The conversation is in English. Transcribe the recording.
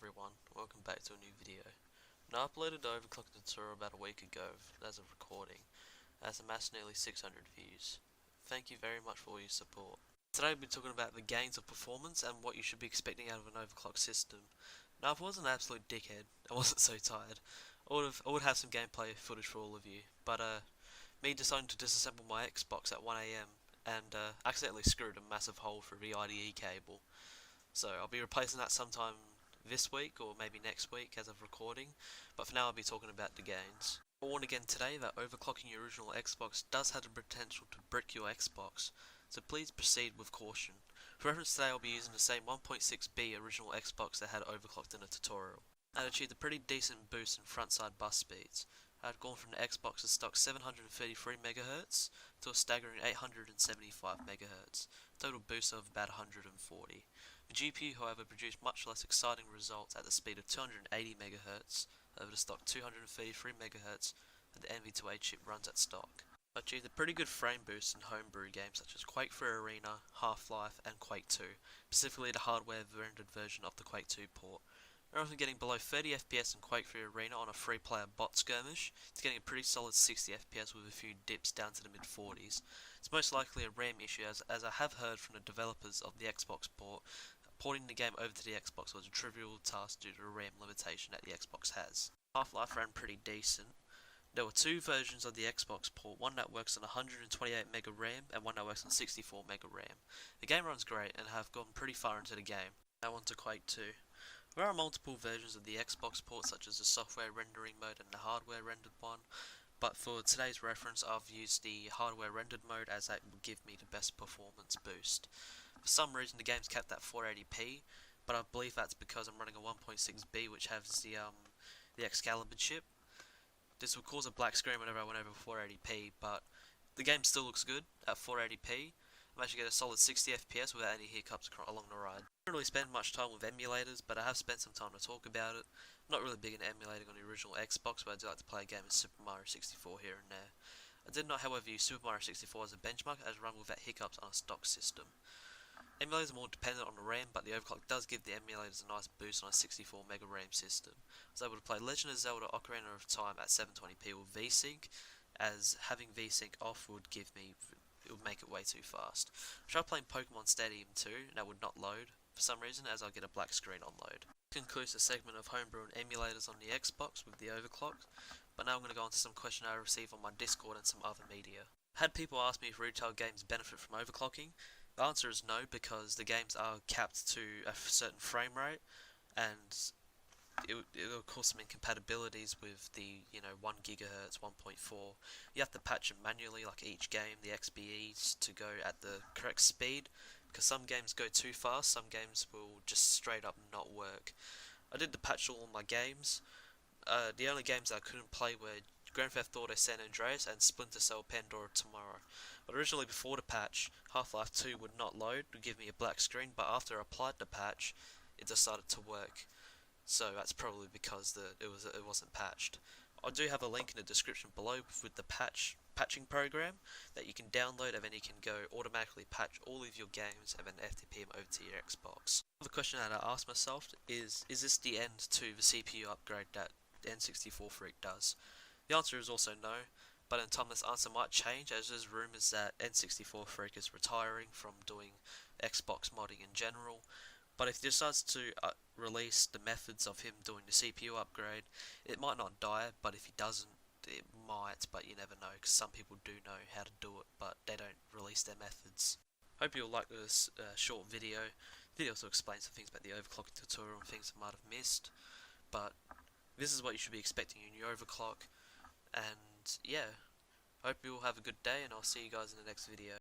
everyone, welcome back to a new video. Now I uploaded the Overclocking tutorial about a week ago as of recording, and has amassed nearly 600 views. Thank you very much for all your support. Today we'll be talking about the gains of performance and what you should be expecting out of an overclock system. Now if I was an absolute dickhead, I wasn't so tired, I would have some gameplay footage for all of you, but me deciding to disassemble my Xbox at 1 AM and accidentally screwed a massive hole through the IDE cable. So I'll be replacing that sometime this week or maybe next week as of recording, but for now I'll be talking about the gains. I warn again today that overclocking your original Xbox does have the potential to brick your Xbox, so please proceed with caution. For reference today I'll be using the same 1.6B original Xbox that had overclocked in the tutorial. I achieved a pretty decent boost in front side bus speeds. I had gone from the Xbox's stock 733 MHz to a staggering 875 MHz, total boost of about 140. The GPU however produced much less exciting results at the speed of 280 MHz over the stock 233 MHz that the NV2A chip runs at stock. I achieved a pretty good frame boost in homebrew games such as Quake 3 Arena, Half-Life and Quake 2, specifically the hardware rendered version of the Quake 2 port. Rather than getting below 30 FPS in Quake 3 Arena on a free player bot skirmish, it's getting a pretty solid 60 FPS with a few dips down to the mid 40s. It's most likely a RAM issue as I have heard from the developers of the Xbox port, porting the game over to the Xbox was a trivial task due to the RAM limitation that the Xbox has. Half-Life ran pretty decent. There were two versions of the Xbox port, one that works on 128 MB RAM and one that works on 64 MB RAM. The game runs great and have gone pretty far into the game. Now on to Quake 2. There are multiple versions of the Xbox port such as the software rendering mode and the hardware rendered one, but for today's reference I've used the hardware rendered mode as that will give me the best performance boost. For some reason the game's capped at 480p, but I believe that's because I'm running a 1.6B which has the Excalibur chip. This will cause a black screen whenever I went over 480p, but the game still looks good at 480p. I'm actually getting a solid 60 FPS without any hiccups along the ride. I don't really spend much time with emulators, but I have spent some time to talk about it. I'm not really big into emulating on the original Xbox, but I do like to play a game of Super Mario 64 here and there. I did not, however, use Super Mario 64 as a benchmark as run without hiccups on a stock system. Emulators are more dependent on the RAM, but the overclock does give the emulators a nice boost on a 64 MB RAM system. I was able to play Legend of Zelda Ocarina of Time at 720p with VSync, as having VSync off would make it way too fast. I tried playing Pokemon Stadium 2 and that would not load for some reason as I get a black screen on load. This concludes the segment of homebrew and emulators on the Xbox with the overclock, but now I'm going to go on to some questions I received on my Discord and some other media. I had people ask me if retail games benefit from overclocking. The answer is no, because the games are capped to a certain frame rate and it'll cause some incompatibilities with the 1 GHz, 1.4. You have to patch them manually, like each game, the XBEs, to go at the correct speed, because some games go too fast, some games will just straight up not work. I did the patch all my games. The only games I couldn't play were Grand Theft Auto San Andreas and Splinter Cell Pandora Tomorrow. But originally before the patch, Half-Life 2 would not load, would give me a black screen, but after I applied the patch, it decided to work. So that's probably because it wasn't patched. I do have a link in the description below with the patching program that you can download, and then you can go automatically patch all of your games and then FTP them over to your Xbox. The question that I asked myself is this the end to the CPU upgrade that the N64 Freak does? The answer is also no, but in time this answer might change as there's rumours that N64 Freak is retiring from doing Xbox modding in general. But if he decides to release the methods of him doing the CPU upgrade, it might not die, but if he doesn't, it might, but you never know, because some people do know how to do it, but they don't release their methods. Hope you'll like this short video. The video also explains some things about the overclocking tutorial and things I might have missed, but this is what you should be expecting in your overclock, and yeah, hope you'll have a good day, and I'll see you guys in the next video.